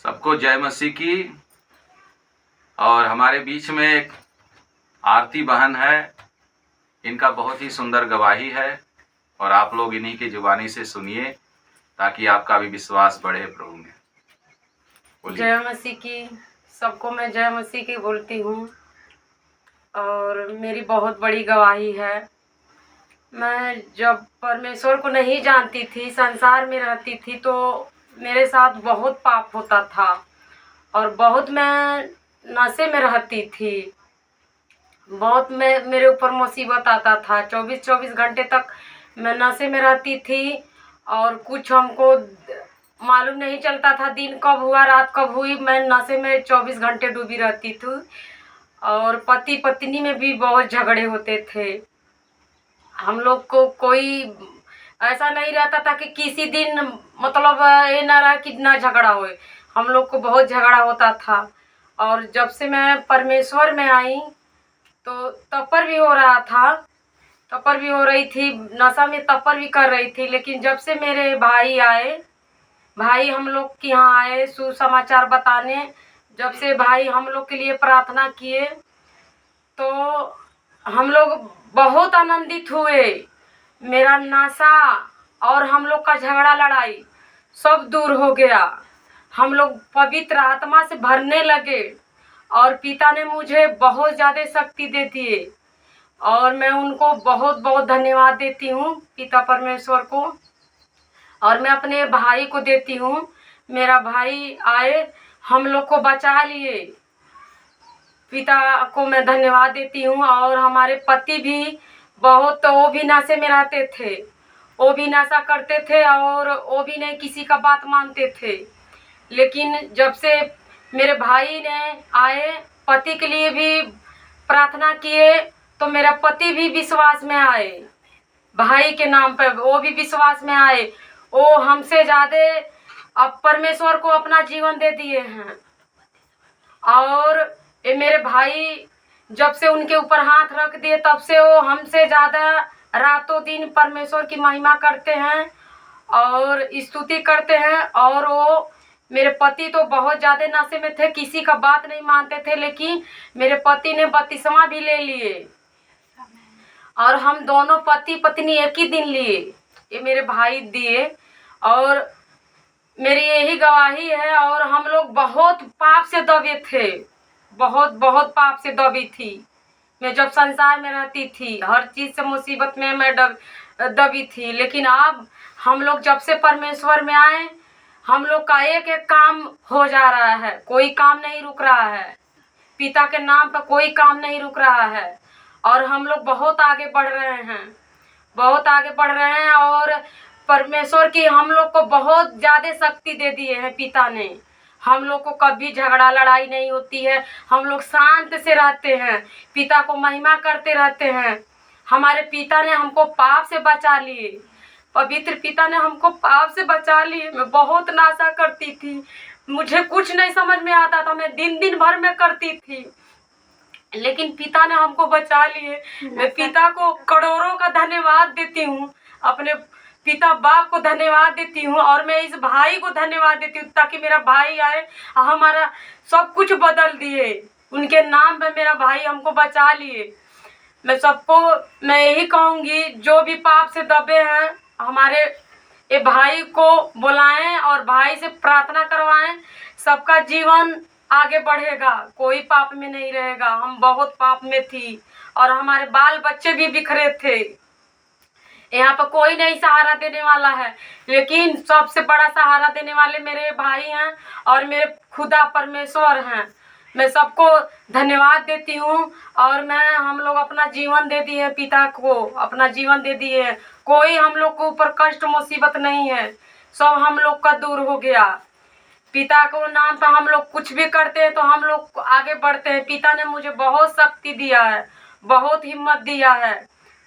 सबको जय मसीह की। और हमारे बीच में एक आरती बहन है, इनका बहुत ही सुंदर गवाही है और आप लोग इन्हीं की जुबानी से सुनिए ताकि आपका भी विश्वास बढ़े प्रभु में। बोलिए। जय मसीह की। सबको मैं जय मसीह की बोलती हूँ और मेरी बहुत बड़ी गवाही है। मैं जब परमेश्वर को नहीं जानती थी, संसार में रहती थी, तो मेरे साथ बहुत पाप होता था और बहुत मैं नशे में रहती थी। बहुत मेरे ऊपर मुसीबत आता था। 24-24 घंटे तक मैं नशे में रहती थी और कुछ हमको मालूम नहीं चलता था, दिन कब हुआ रात कब हुई। मैं नशे में 24 घंटे डूबी रहती थी और पति पत्नी में भी बहुत झगड़े होते थे। हम लोग को कोई ऐसा नहीं रहता था कि किसी दिन मतलब ये ना रहा कि ना झगड़ा होए। हम लोग को बहुत झगड़ा होता था। और जब से मैं परमेश्वर में आई तो तपर भी हो रहा था, तपर भी हो रही थी, नशा में तपर भी कर रही थी। लेकिन जब से मेरे भाई आए, भाई हम लोग के यहाँ आए सुसमाचार बताने, जब से भाई हम लोग के लिए प्रार्थना किए तो हम लोग बहुत आनंदित हुए। मेरा नशा और हम लोग का झगड़ा लड़ाई सब दूर हो गया। हम लोग पवित्र आत्मा से भरने लगे और पिता ने मुझे बहुत ज़्यादा शक्ति दे दिए और मैं उनको बहुत बहुत धन्यवाद देती हूँ, पिता परमेश्वर को। और मैं अपने भाई को देती हूँ। मेरा भाई आए, हम लोग को बचा लिए, पिता को मैं धन्यवाद देती हूँ। और हमारे पति भी बहुत, वो भी नशे में रहते थे, वो भी नशा करते थे और वो भी नहीं किसी का बात मानते थे। लेकिन जब से मेरे भाई ने आए, पति के लिए भी प्रार्थना किए तो मेरा पति भी विश्वास में आए, भाई के नाम पे वो भी विश्वास में आए। वो हमसे ज़्यादा अब परमेश्वर को अपना जीवन दे दिए हैं। और ये मेरे भाई जब से उनके ऊपर हाथ रख दिए तब से वो हमसे ज़्यादा रातों दिन परमेश्वर की महिमा करते हैं और स्तुति करते हैं। और वो मेरे पति तो बहुत ज़्यादा नशे में थे, किसी का बात नहीं मानते थे, लेकिन मेरे पति ने बपतिस्मा भी ले लिए और हम दोनों पति पत्नी एक ही दिन लिए, ये मेरे भाई दिए। और मेरी यही गवाही है। और हम लोग बहुत पाप से दबे थे, बहुत बहुत पाप से दबी थी। मैं जब संसार में रहती थी हर चीज़ से मुसीबत में मैं दबी थी। लेकिन अब हम लोग जब से परमेश्वर में आए, हम लोग का एक एक काम हो जा रहा है, कोई काम नहीं रुक रहा है, पिता के नाम पर कोई काम नहीं रुक रहा है। और हम लोग बहुत आगे बढ़ रहे हैं, बहुत आगे बढ़ रहे हैं। और परमेश्वर की हम लोग को बहुत ज़्यादा शक्ति दे दिए हैं पिता ने। हम लोग को कभी झगड़ा लड़ाई नहीं होती है, हम लोग शांत से रहते हैं, पिता को महिमा करते रहते हैं। हमारे पिता ने हमको पाप से बचा लिए, पवित्र पिता ने हमको पाप से बचा लिए। मैं बहुत नाशा करती थी, मुझे कुछ नहीं समझ में आता था, मैं दिन दिन भर में करती थी, लेकिन पिता ने हमको बचा लिए। मैं पिता को करोड़ों का धन्यवाद देती हूँ, अपने पिता बाप को धन्यवाद देती हूँ। और मैं इस भाई को धन्यवाद देती हूँ ताकि मेरा भाई आए, हमारा सब कुछ बदल दिए, उनके नाम पे मेरा भाई हमको बचा लिए। मैं सबको मैं यही कहूँगी, जो भी पाप से दबे हैं हमारे ये भाई को बुलाएं और भाई से प्रार्थना करवाएं, सबका जीवन आगे बढ़ेगा, कोई पाप में नहीं रहेगा। हम बहुत पाप में थी और हमारे बाल बच्चे भी बिखरे थे, यहाँ पर कोई नहीं सहारा देने वाला है, लेकिन सबसे बड़ा सहारा देने वाले मेरे भाई हैं और मेरे खुदा परमेश्वर हैं। मैं सबको धन्यवाद देती हूँ। और हम लोग अपना जीवन दे दिए हैं, पिता को अपना जीवन दे दिए हैं। कोई हम लोग के ऊपर कष्ट मुसीबत नहीं है, सब हम लोग का दूर हो गया। पिता को नाम पर हम लोग कुछ भी करते हैं तो हम लोग आगे बढ़ते हैं। पिता ने मुझे बहुत शक्ति दिया है, बहुत हिम्मत दिया है,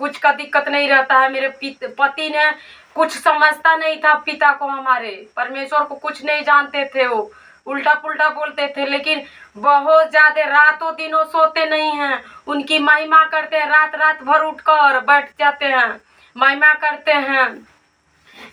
कुछ का दिक्कत नहीं रहता है। मेरे पति ने कुछ समझता नहीं था, पिता को हमारे परमेश्वर को कुछ नहीं जानते थे, वो उल्टा पुल्टा बोलते थे, लेकिन बहुत ज़्यादा रातों दिनों सोते नहीं हैं, उनकी महिमा करते हैं, रात रात भर उठकर बैठ जाते हैं, महिमा करते हैं।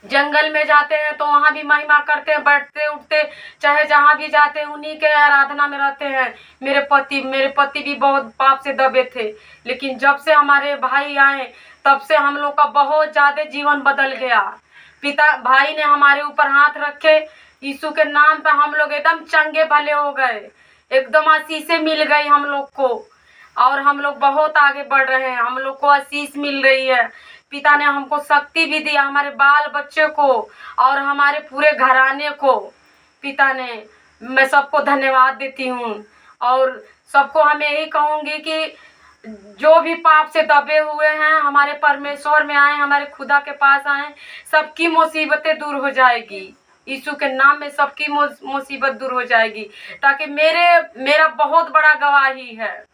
जंगल में जाते हैं तो वहाँ भी महिमा करते हैं, बैठते उठते चाहे जहाँ भी जाते हैं उन्हीं के आराधना में रहते हैं। मेरे पति भी बहुत पाप से दबे थे, लेकिन जब से हमारे भाई आए तब से हम लोग का बहुत ज़्यादा जीवन बदल गया। भाई ने हमारे ऊपर हाथ रखे, यीशु के नाम पे हम लोग एकदम चंगे भले हो गए, एकदम आशीषें मिल गई हम लोग को, और हम लोग बहुत आगे बढ़ रहे हैं। हम लोग को आशीष मिल रही है। पिता ने हमको शक्ति भी दिया, हमारे बाल बच्चे को और हमारे पूरे घराने को। पिता ने, मैं सबको धन्यवाद देती हूँ और सबको हम यही कहूँगी कि जो भी पाप से दबे हुए हैं हमारे परमेश्वर में आए, हमारे खुदा के पास आए, सबकी मुसीबतें दूर हो जाएगी। यीशु के नाम में सबकी मुसीबत दूर हो जाएगी। ताकि मेरा बहुत बड़ा गवाही है,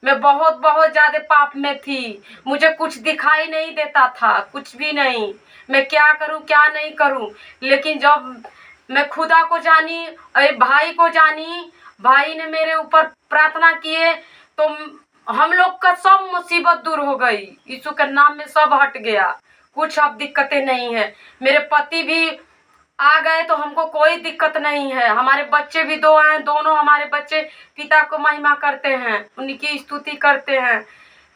मैं बहुत ज़्यादा पाप में थी, मुझे कुछ दिखाई नहीं देता था, कुछ भी नहीं, मैं क्या करूं क्या नहीं करूं। लेकिन जब मैं खुदा को जानी, भाई को जानी, भाई ने मेरे ऊपर प्रार्थना किए तो हम लोग का सब मुसीबत दूर हो गई। यीशु के नाम में सब हट गया, कुछ अब दिक्कतें नहीं है। मेरे पति भी आ गए तो हमको कोई दिक्कत नहीं है। हमारे बच्चे भी 2 हैं, दोनों हमारे बच्चे पिता को महिमा करते हैं, उनकी स्तुति करते हैं।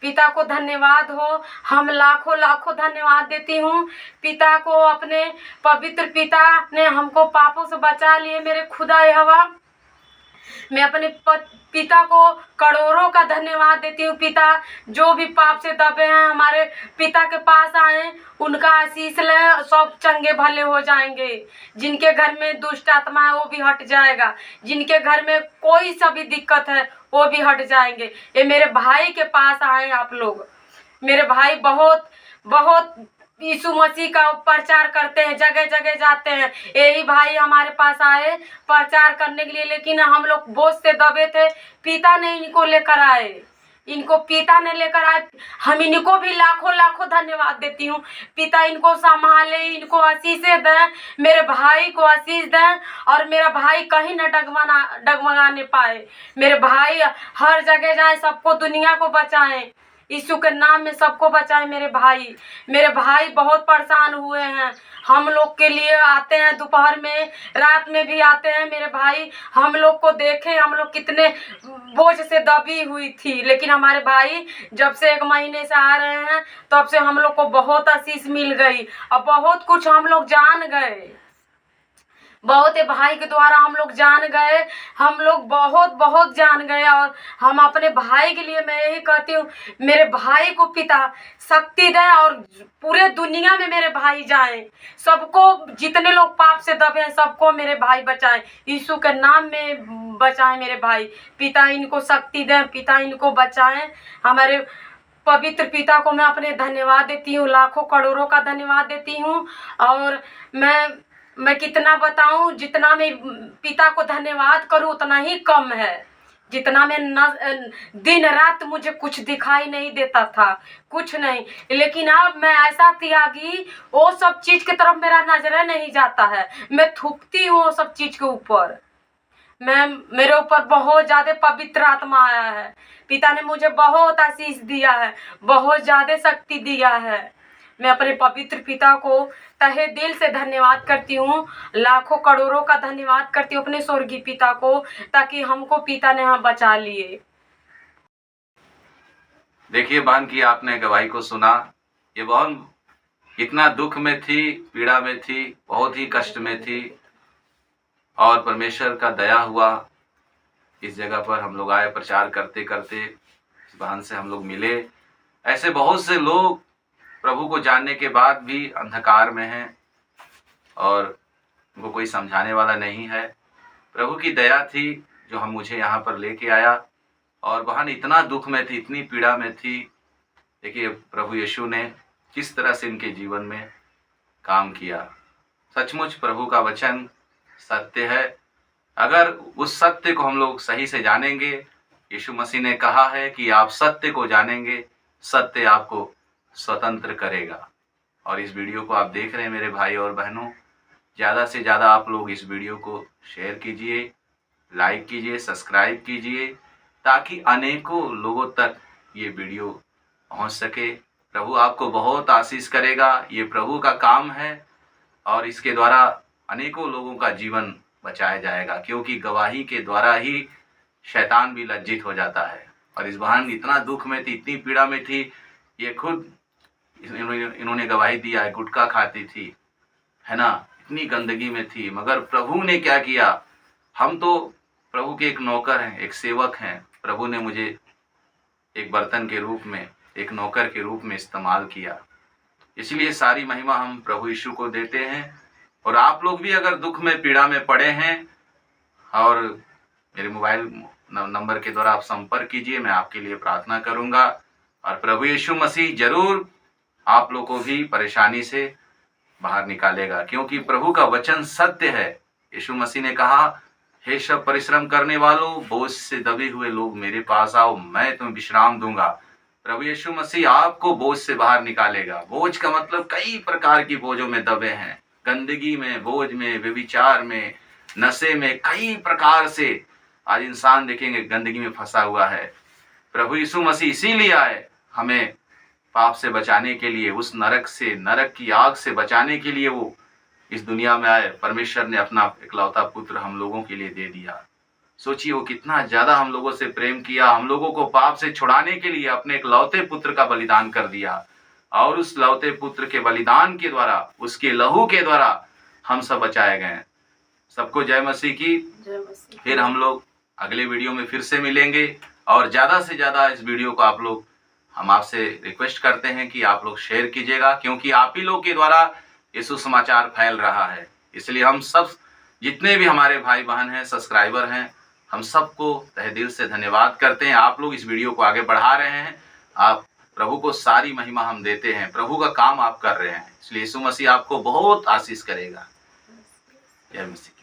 पिता को धन्यवाद हो, हम लाखों लाखों धन्यवाद देती हूँ पिता को। अपने पवित्र पिता ने हमको पापों से बचा लिए। मेरे खुदा यहोवा, मैं अपने पिता को करोड़ों का धन्यवाद देती हूँ। पिता जो भी पाप से दबे हैं हमारे पिता के पास आए, उनका आशीष ले, सब चंगे भले हो जाएंगे। जिनके घर में दुष्ट आत्मा है वो भी हट जाएगा, जिनके घर में कोई सा भी दिक्कत है वो भी हट जाएंगे। ये मेरे भाई के पास आए आप लोग। मेरे भाई बहुत यीशु मसीह का प्रचार करते हैं, जगह जगह जाते हैं। यही भाई हमारे पास आए प्रचार करने के लिए, लेकिन हम लोग बोझ से दबे थे, पिता ने इनको लेकर आए, इनको पिता ने लेकर आए। हम इनको भी लाखों लाखों धन्यवाद देती हूँ। पिता इनको संभाले, इनको आशीषें दें, मेरे भाई को आशीष दें और मेरा भाई कहीं न डगमगाने पाए। मेरे भाई हर जगह जाए, सबको दुनिया को बचाएं, यीशु के नाम में सबको बचाए। मेरे भाई बहुत परेशान हुए हैं, हम लोग के लिए आते हैं, दोपहर में रात में भी आते हैं। मेरे भाई हम लोग को देखे, हम लोग कितने बोझ से दबी हुई थी, लेकिन हमारे भाई जब से 1 महीने से आ रहे हैं तब से हम लोग को बहुत आशीष मिल गई और बहुत कुछ हम लोग जान गए। बहुत भाई के द्वारा हम लोग जान गए, हम लोग बहुत जान गए। और हम अपने भाई के लिए मैं यही कहती हूँ, मेरे भाई को पिता शक्ति दें और पूरे दुनिया में मेरे भाई जाएं, सबको, जितने लोग पाप से दबे हैं सबको मेरे भाई बचाएं, यीशु के नाम में बचाएं मेरे भाई। पिता इनको शक्ति दें, पिता इनको बचाएं। हमारे पवित्र पिता को मैं अपने धन्यवाद देती हूँ, लाखों करोड़ों का धन्यवाद देती हूँ। और मैं कितना बताऊं, जितना मैं पिता को धन्यवाद करूं उतना ही कम है। जितना मैं दिन रात मुझे कुछ दिखाई नहीं देता था, कुछ नहीं, लेकिन अब मैं ऐसा त्यागी, वो सब चीज की तरफ मेरा नजर नहीं जाता है। मैं थूकती हूँ वो सब चीज के ऊपर। मेरे ऊपर बहुत ज्यादा पवित्र आत्मा आया है। पिता ने मुझे बहुत आशीष दिया है, बहुत ज्यादा शक्ति दिया है। मैं अपने पवित्र पिता को तहे दिल से धन्यवाद करती हूँ, लाखों करोड़ों का धन्यवाद करती हूँ अपने स्वर्गीय पिता को, ताकि हमको पिता ने यहाँ बचा लिए। देखिए बहन की आपने गवाही को सुना। ये बहन इतना दुख में थी, पीड़ा में थी, बहुत ही कष्ट में थी, और परमेश्वर का दया हुआ। इस जगह पर हम लोग आए, प्रचार करते करते इस बहन से हम लोग मिले। ऐसे बहुत से लोग प्रभु को जानने के बाद भी अंधकार में हैं और उनको कोई समझाने वाला नहीं है। प्रभु की दया थी जो मुझे यहाँ पर लेके आया, और बहन इतना दुख में थी, इतनी पीड़ा में थी। देखिए प्रभु यीशु ने किस तरह से इनके जीवन में काम किया। सचमुच प्रभु का वचन सत्य है। अगर उस सत्य को हम लोग सही से जानेंगे, यीशु मसीह ने कहा है कि आप सत्य को जानेंगे, सत्य आपको स्वतंत्र करेगा। और इस वीडियो को आप देख रहे हैं मेरे भाई और बहनों, ज़्यादा से ज़्यादा आप लोग इस वीडियो को शेयर कीजिए, लाइक कीजिए, सब्सक्राइब कीजिए, ताकि अनेकों लोगों तक ये वीडियो पहुंच सके। प्रभु आपको बहुत आशीष करेगा। ये प्रभु का काम है। और इसके द्वारा अनेकों लोगों का जीवन बचाया जाएगा, क्योंकि गवाही के द्वारा ही शैतान भी लज्जित हो जाता है। और इस बहन इतना दुख में थी, इतनी पीड़ा में थी, ये खुद इन्होंने गवाही दिया है, गुटखा खाती थी, है ना, इतनी गंदगी में थी, मगर प्रभु ने क्या किया। हम तो प्रभु के एक नौकर हैं, एक सेवक हैं। प्रभु ने मुझे एक बर्तन के रूप में, एक नौकर के रूप में इस्तेमाल किया। इसलिए सारी महिमा हम प्रभु यीशु को देते हैं। और आप लोग भी अगर दुख में, पीड़ा में पड़े हैं, और मेरे मोबाइल नंबर के द्वारा आप संपर्क कीजिए, मैं आपके लिए प्रार्थना करूंगा। और प्रभु यीशु मसीह जरूर आप लोग को भी परेशानी से बाहर निकालेगा, क्योंकि प्रभु का वचन सत्य है। यीशु मसीह ने कहा, हे सब परिश्रम करने वालों, बोझ से दबे हुए लोग मेरे पास आओ, मैं तुम्हें विश्राम दूंगा। प्रभु यीशु मसीह आपको बोझ से बाहर निकालेगा। बोझ का मतलब कई प्रकार की बोझों में दबे हैं, गंदगी में, बोझ में, व्यभिचार में, नशे में, कई प्रकार से आज इंसान देखेंगे गंदगी में फंसा हुआ है। प्रभु यीशु मसीह इसीलिए आए, हमें पाप से बचाने के लिए, उस नरक से, नरक की आग से बचाने के लिए वो इस दुनिया में आए। परमेश्वर ने अपना इकलौता पुत्र हम लोगों के लिए दे दिया। सोचिए वो कितना ज्यादा हम लोगों से प्रेम किया, हम लोगों को पाप से छुड़ाने के लिए अपने इकलौते पुत्र का बलिदान कर दिया। और उस लौते पुत्र के बलिदान के द्वारा, उसके लहू के द्वारा हम सब बचाए गए। सबको जय मसीह की। फिर हम लोग अगले वीडियो में फिर से मिलेंगे। और ज्यादा से ज्यादा इस वीडियो को आप लोग, हम आपसे रिक्वेस्ट करते हैं कि आप लोग शेयर कीजिएगा, क्योंकि आप ही लोग के द्वारा ये सुसमाचार फैल रहा है। इसलिए हम सब, जितने भी हमारे भाई बहन हैं, सब्सक्राइबर हैं, हम सबको तहे दिल से धन्यवाद करते हैं। आप लोग इस वीडियो को आगे बढ़ा रहे हैं, आप प्रभु को सारी महिमा हम देते हैं, प्रभु का काम आप कर रहे हैं। इसलिए यीशु मसीह आपको बहुत आशीष करेगा। जय मसीह।